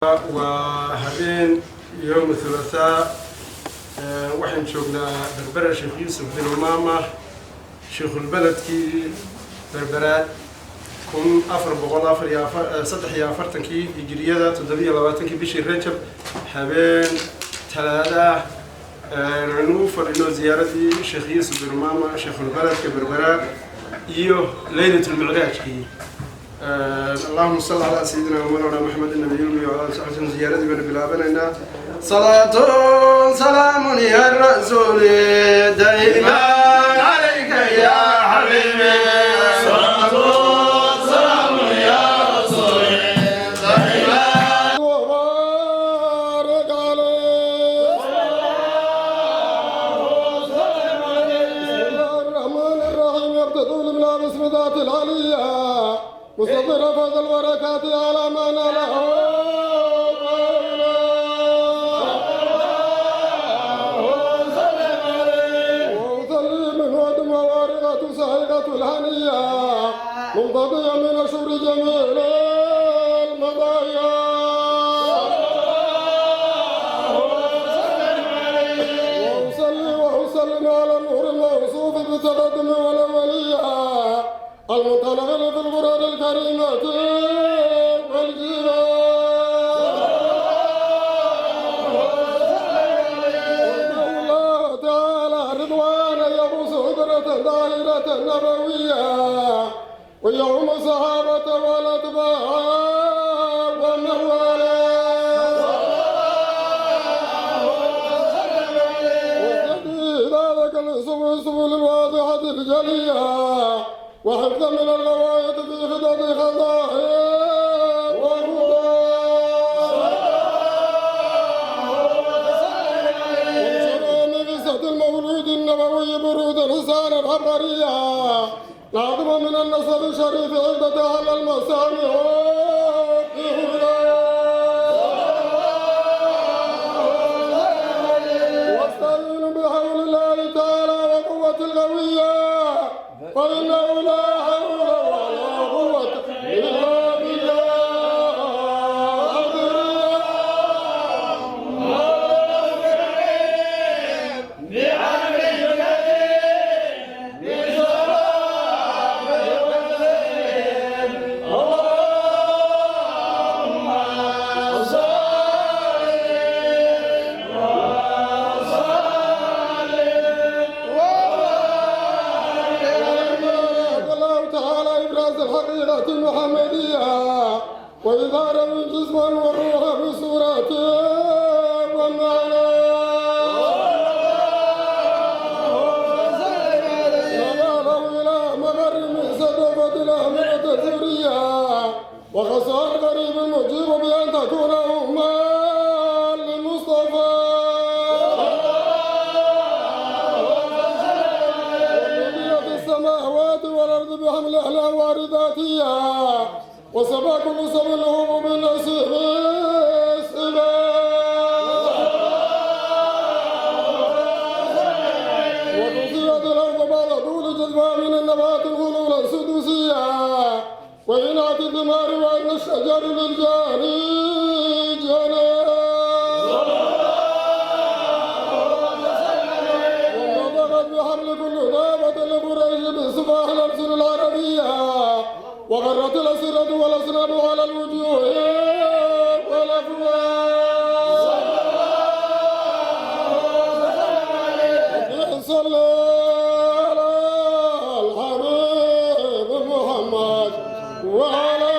وهذين يوم الثلاثاء وحين شوقنا بربرة شيخ يوسف بن أمامة شيخ البلد كي بربرة كم أفر بقول أفر يا سطح يا فرتن كي يجريدا تدبي لواتن كي بشي رجب حبين ثلاثة نوف إنه زيارتي شيخ يوسف بن أمامة شيخ البلد كبربرة إيوه ليلة المعراج كي اللهم صل على سيدنا ومولانا محمد النبي الأمي وعلى آله وصحبه زيارة بن بلابنا صلاة سلام يا الرسول دائما عليك يا حبيبي صلاة سلام يا رسول دائما وبارك عليه وسلم عليه بسم الله الرحمن الرحيم يبتدون بلا بسم ذات العليا مصدر فضل البركات على من له وسلم من ودم وارقة سهيقة الهنية منقضية من أشهر جميل المضايا وأسلم على النور الموصوف بالتقدم والأولية المنطلق في الغرور الكريمة والجيران الله تعالى رضوانا يبوس هدرة دائرة نبوية ويوم صحابة والأتباع ومن والاه وجديد ذلك السبل الواضحة الجلية وحفظ من الغواية في خدد خضائه وانشر نفسة المولود النبوي برود الحسان العبقرية نعظم من النصب الشريف عدة على المسامع واستعين بحول الله تعالى وقوة القوية فإنه لا حول ولا قوة إلا بالله المحمدية وإظهار من جسم والروح بصورته والمعنى نظره إلى مغرب سدفة الأهمية الثورية وخصها الغريب المجيب بأن تكون أمة للمصطفى وبقية السماوات والأرض بحمل أهلها وارداتها وسبا كل سبيله بالنسيب وتزيد الأرض بعد طول جذبها من النبات الغلول السدوسية وإنات الثمار وإن الشجر للجاني جنى ونطقت بحمل كل دابة لقريش بصباح الأمثل العربية وغرت الأسرة والأسنان على الوجوه والأفواه صلى على الحبيب محمد وعلى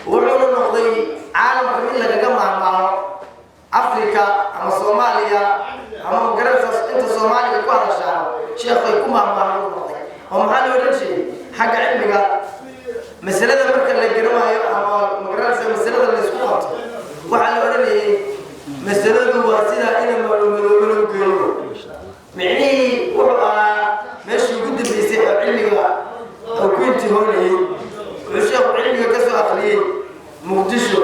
wuxuuna noqday caalamka mid lagaga maarmaaro Afrika ama Soomaaliya ama garabsaas inta Soomaaliya ku hadashaa sheekhay ku maamulay oo maxaa loo dhashay xagga cilmiga masalada marka la garanayo ama magaraysa masalada la isku qabto waxa la oranayay masaladu waa sida in maamulay geeyo micni wuxuu meeshii ugu dambeysay cilmiga oo ku intihoonayay sheekh cilmiga ka soo aqriyay muqdisho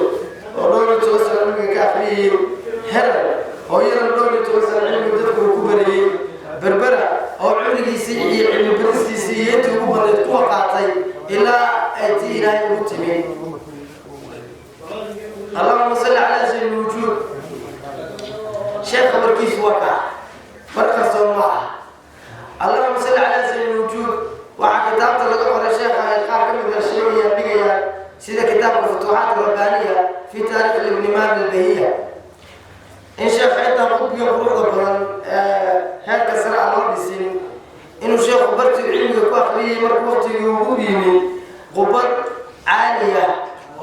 oo dhowr toosan cilmiga ka aqriyay heer oo yar dhowr toosan cilmiga dadku ku barayay berbera oo cilmigiisii iyo cilmi baristiisii iyo intii ugu badan ku qaatay ilaa ay ilaahay ugu timid Allahumma salli ala sayyidil wujud sheekh warkiis waka marka Soomaa Allahumma salli ala sayyidil wujud waxa kitaabta laga qoray sheekha ay qaar ka mid ah sheegaya dhigaya sida kitaabka futuuxaat rabbaniya fi taarikh ibn Imam al-Bahiyya in sheekh inta qudbiga quruxda badan heerka sare loo dhisin inuu sheekhu bartii cilmiga ku aqriyay markuu waqtigii ugu yimid qubad caaliya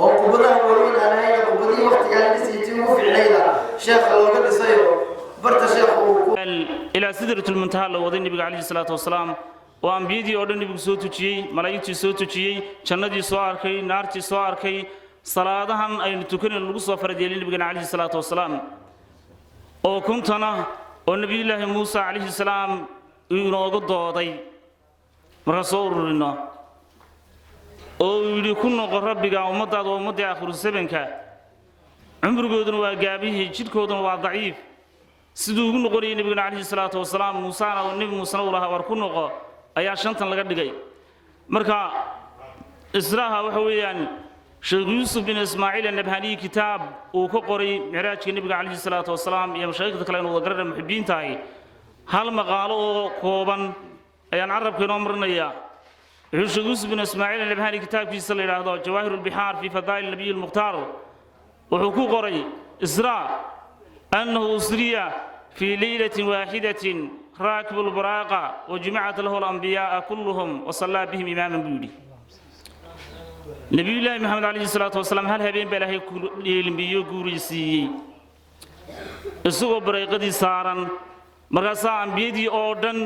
oo qubadaha waaweyn aan ahayn qubadii waqtiga la dhisay ugu fiicnayda sheekha looga dhisayo barta sheekhu ila sidratul muntaha la waday nabiga kaleey salaatu wasalaam oo ambiyadii oo dhan nabigu soo tujiyay malaa'iktii soo tujiyay jannadii soo arkay naartii soo arkay salaadahan aynu tukanayno lagu soo faradiyeelay nabiga kaleey salaatu wasalaam oo kuntana oo nabiyullaahi Muusa kaleey salaam inoogu dooday marka soo ururino oo yiri ku noqo rabbiga ummadaada oo ummadii aakhiru sabanka umrigooduna waa gaabihii jidkooduna waa daciif sidoo ugu noqonay nabiga kaleey salaatu wasalaam Muusa oo nabi Muusa uu lahaa war ku noqo ayaa shantan laga dhigay marka israaha waxa weeyaan Sheikh Yusuf bin Ismaa'il an-Nabhani kitab uu ku qoray miraajka nabiga kaleey salaatu wasalaam iyo mashaayikh kale oo garan muhibbiintahay hal maqaalo oo kooban ayaan arabkeena marnaya Sheikh Yusuf bin Ismaa'il an-Nabhani kitabkiisa la yiraahdo Jawahir al-Bihar fi Fadail an-Nabiy al-Mukhtar wuxuu ku qoray Israa annahu usriya fi laylatin wahidatin راكب البراقة وجمعت له الأنبياء كلهم وصلى بهم إماما بيولي نبي الله محمد عليه الصلاة والسلام هل هبين بلاهي الأنبياء قريسي السوق بريقة سارا مرقصا أنبياء أوردن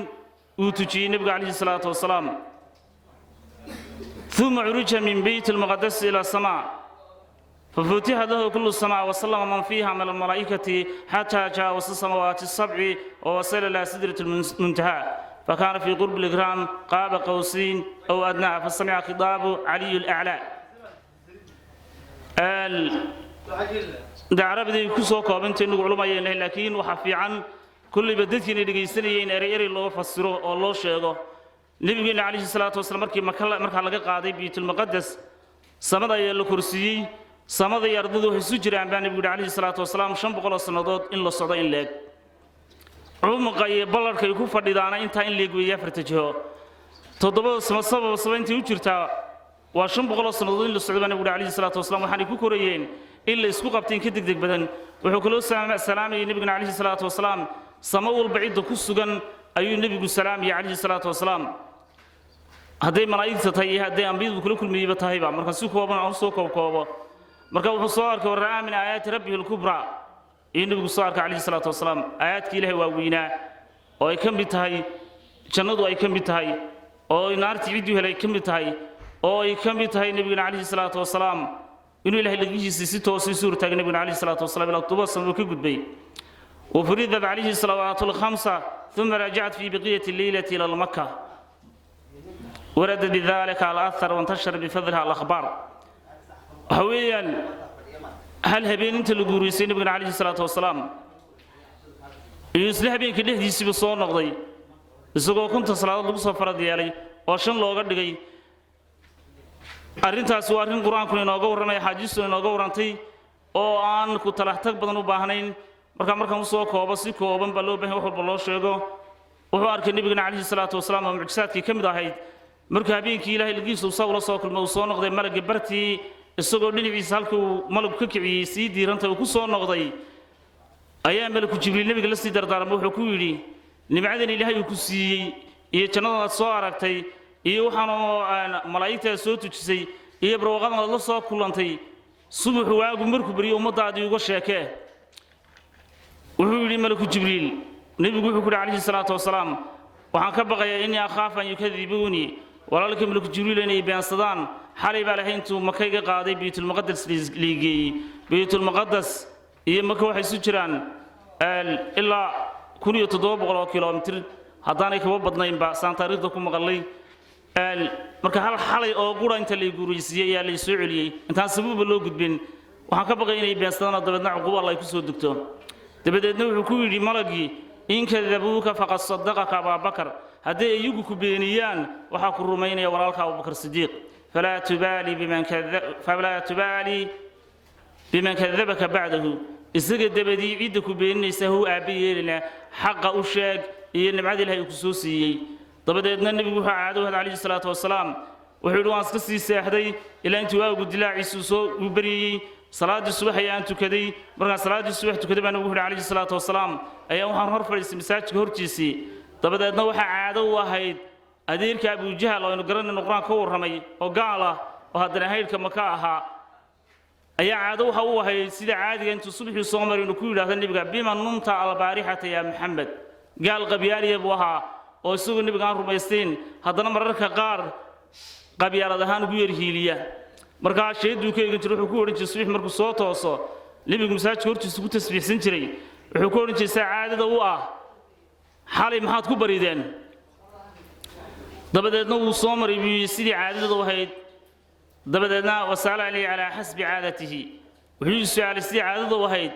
وتجي نبي عليه الصلاة والسلام ثم عرج من بيت المقدس إلى السماء ففتح له كل السماء وسلم من فيها من الملائكة حتى جاوز السماوات السبع ووصل إلى سدرة المنتهى فكان في قرب الإكرام قاب قوسين أو أدنى فسمع خطاب علي الأعلى دعرب ذي كسوك وبنت علماء لكن وحفي عن كل بدتين لجيسنين أريري الله فسره الله شيخه نبينا عليه الصلاة والسلام مركي لقى قاضي بيت المقدس سمد يلو كرسي samada yardadu waxay soo jiraan baan nabiga kaleey salaatu wasalaam 500 sanadood in la socdo in leeg umqa iyo ballarka ay ku fadhidaana inta in leeg weeyaa fartajo todoba sababtii u jirta waa 500 sanadood in la socdo baan nabiga kaleey salaatu wasalaam waxaan ku korayeen in la isku qabteen ka degdeg badan wuxuu kala salaamay nabiga kaleey salaatu wasalaam sama walba cid ku sugan ayuu nabigu salaamay kaleey salaatu wasalaam haday malaa'ikta tahay haday ambiyadu kula kulmiyay tahayba marka si kooban aan soo koobo marka wuxuu soo arkay waraa min aayat rabbihi al-kubra in nabigu soo arkay kaleey salaatu wasalaam aayadkii ilaahay waa weynaa oo ay kamid tahay jannadu ay kamid tahay oo naartii ciidu helay kamid tahay oo ay kamid tahay nabiga kaleey salaatu wasalaam inuu ilaahay lagiisa si toos ah suurta nabiga kaleey salaatu wasalaam ila toba sano ka gudbay وفرضت عليه الصلوات الخمسة ثم رجعت في بقية الليلة إلى مكة ورد بذلك على أثر وانتشر بفضلها الأخبار هويا هل هبين انت اللي قوريسين نبينا عليه الصلاة والسلام يسلح بين كله دي سبي صور نقضي isagoo kunta salaad lagu soo farad yeelay oo shan looga dhigay arintaas waa arin quraanku inooga waramay xaadiistu inooga warantay oo aan ku talaxtag badan u baahnayn markaan u soo koobo si kooban baa loo baahan wax walba loo sheego wuxuu arkay nabiga kaleey salaatu wasalaam oo mucjisaadkii kamid ahayd markaa habeenkii ilaahay lagiisu soo soo kulmay oo soo noqday malaga bartii isagoo dhinaciisa halkuu malagu ka kiciyay si diiranta uu ku soo noqday ayaa malaku jibriil nabiga la sii dardaarmay wuxuu ku yiri nimcadan ilaahay uu ku siiyay iyo jannada soo aragtay iyo waxaan malaa'ikta soo tujisay iyo barwaaqada la soo kulantay subax waagu markuu bariyo ummadaadii uga sheekay وحولي ملك جبريل نبي يقول عليه الصلاة والسلام وعن كبقى إني أخاف أن يكذبوني ولكن ملك جبريل إني بين صدان حالي بالحينتو مكيقى قاضي بيت المقدس ليجي بيت المقدس إيه مكة وحي سجران إلا كل يتضوب غلو كيلومتر هداني كباب بدنين با سان تاريخكم مغلي marka hal xalay oo qura inta la guuriyay ayaa la soo celiyay inta sabab loo gudbin waxaan ka baqay inay beestaan dabadna cuquba Allah ku soo degto dabadeedna wuxuu ku yiri malagii in kadabuuka faqad saddaqaka Abu Bakr hadii iyagu ku beeniyaan waxa ku rumaynaya walaalka Abu Bakr Sidiiq fala tubali biman kadhabaka ba'dahu isaga dabadii cid ku beenaysa uu aabiyeelina xaqa u sheeg iyo nimcada Ilaahay ku soo siiyay dabadeedna nabigu waxa caado alayhi salaatu wasalaam wuxuu waan iska sii seexday ilaa intii waagu dilaaciisu soo u bariyay salaadii subax ayaan tukaday markaan salaadii subax tukaday baan nabigu alayhi salaatu wasalaam ayaa waxaan hor fadhiistay masaajidka hortiisii dabadeedna waxa caado u ahayd adeerka Abu Jahl oo inuu garanay quraan ka warramay oo gaal ah oo haddana haylka maka ahaa ayaa caado waxa uu ahayd sida caadiga intuu subaxii soo maray inuu ku yiraahdo nabiga bima numta al-baarihata ya Muhammad gaal qabyaaliyay buu ahaa oo isagu nabiga aan rumaysteen haddana mararka qaar qabyaalad ahaan ugu yarhiiliya marka sheedu ka eegin jiray wuxuu ku oran jiray subax markuu soo tooso nabigu masaajidka hortiisa ku tasbiixsan jiray wuxuu ku oran jiray saacadada u ah xalay maxaad ku barideen dabadeedna uu soo maray sidii caadada u ahayd dabadeedna wasala ali ala hasbi caadatihi wuxuu su'aalay sidii caadada u ahayd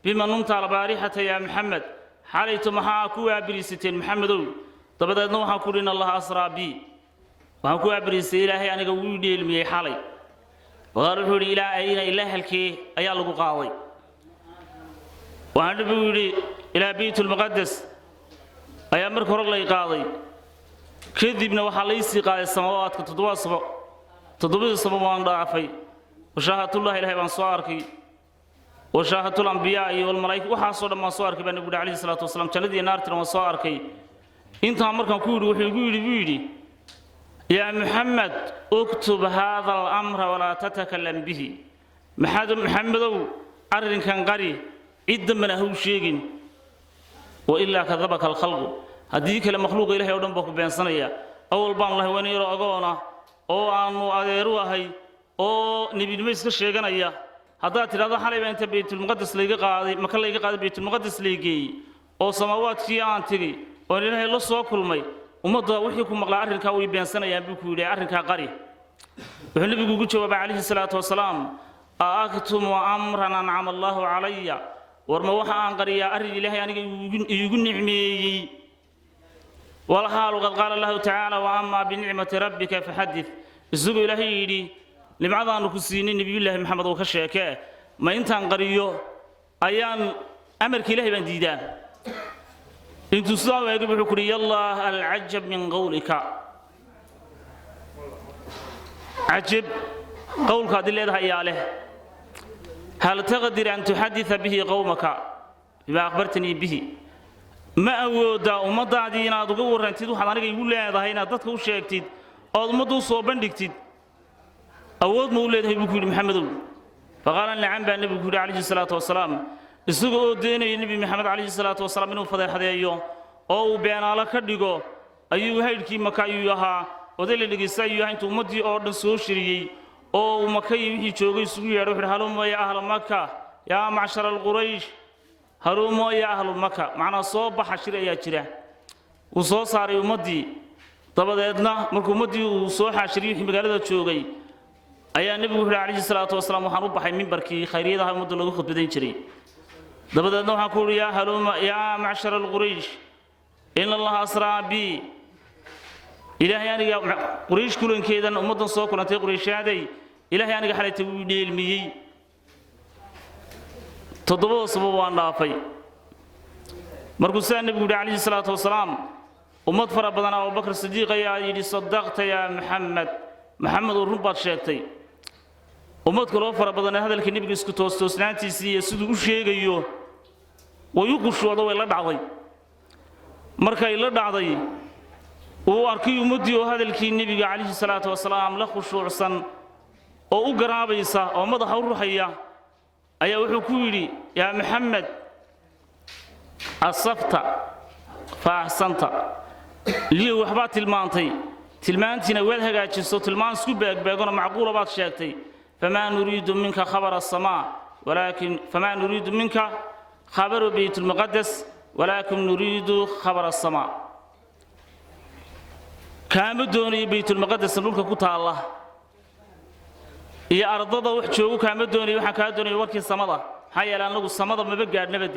bima numta al-baarihata ya Muhammad xalaytu maxaa ku waabirisateen Muhammadow dabadeedna waxaan ku dhina Allah asraa bi waxaan ku abriisay Ilaahay aniga wuu dheelmiyay xalay wuxuu yiri ilaahay halkii ayaa lagu qaaday waxaan u yiri ila baytul muqaddas ayaa markii hore la qaaday kadibna waxa la isii qaaday samawaadka toddoba sabo waan dhaafay washahatullah ilaahay baan soo arkay washahatul anbiya iyo malaa'ikatu waxa soo dhamaan soo arkay baan nabiga alayhi salaatu wasalaam jannadii naartina waan soo arkay inta markan ku yiri wuxuu yiri يا محمد اكتب هذا الأمر ولا تتكلم به محمد أرن كان قري إذا من هو شيء وإلا كذبك الخلق هذيك المخلوق إلهي ودم بك بين سنية أول بان الله ونير أجانا أو أنو أديروه هاي أو نبي نمسك الشيء جنايا هذا ترى هذا حالي بين بيت المقدس ليجي قاضي مكان ليجي قاضي بيت المقدس ليجي أو سماوات في تجي ونيرها الله سوا كل ماي ومضى وحيكم مقلع أرنك أو يبين سنة يبيكوا إلى أرنك قري وحنبي يقول جواب عليه الصلاة والسلام أكتم أمرا أنعم الله علي ورموها عن قرية أرني له يعني يقول نعمي والحال وقد قال الله تعالى وأما بنعمة ربك فحدث الزوج إلهي لماذا نكسين النبي الله محمد وكشيكه ما أنت عن قرية أيام أمرك إلهي بنديدان إن تصدقوا يقول حكري الله العجب من قولك عجب قولك هذا اللي هي عليه هل تقدر أن تحدث به قومك بما أخبرتني به ما أود ومضى دينا تقول رنتيدو حضرتك يقول لي هذا هنا تذكر شيء أو مضوا صوبا دكتيد أود مولد هي بقول محمد فقال نعم بالنبي عليه الصلاة والسلام isagoo deenay nabi maxamed alayhi salaatu wasalaam inuu fadeexadeeyo oo been ala ka dhigo ayuu haylkii maka ayuu ahaa odayla dhigisay ayuu intuu ummadii oo dhan soo shiriyay oo maka wixii joogay isugu yeedho wuxuu haluma ya ahla maka ya macshar al-quraysh haluma ya ahla maka macna soo baxa shir ayaa jira uu soo saaray ummadii dabadeedna markuu ummadii uu soo xashiriyay magaalada joogay ayaa nabigu alayhi salaatu wasalaam waxaan u baxay minbarkii khayriyadaha ummadda lagu khudbadeyn jiray dabadeedna waxaan ku uri yaa macshar al-quraysh in Allah asraa bi ilaahay aniga quraysh kulankeedan ummadan soo kulantay qurayshaaday ilaahay aniga xalaytay uu dheelmiyay toddoba sabab waan dhaafay markuu saan nabigu alayhi salaatu wasalaam ummad fara badan Abu Bakr Sidiiq ayaa yiri saddaqta ya Muhammad run baad sheegtay ummad kale oo fara badan hadalka nabiga isku toosnaantiisii sidoo u sheegayo way ku shoodo way la dhacday markay la dhacday oo arkay ummadii oo hadalkii nabiga alayhi salaatu wasalaam la khushuucsan oo u garaabaysa oo madaxa u ruxaya ayaa wuxuu ku yiri ya Muhammad asafta faahsanta liyo waxba tilmaantay tilmaantina wad hagaajiso tilmaan isku beegbeegona macquul baad sheegtay fama nuriidu minka khabara as-samaa walakin fama nuriidu minka khabaru baytul muqaddas walakin nuriidu khabara as-samaa kaama doonay baytul muqaddas dhulka ku taala iyo ardada wax joogo kaama doonay waxa ka doonay warkii samada hay'ad anagu samada maba gaadhnaba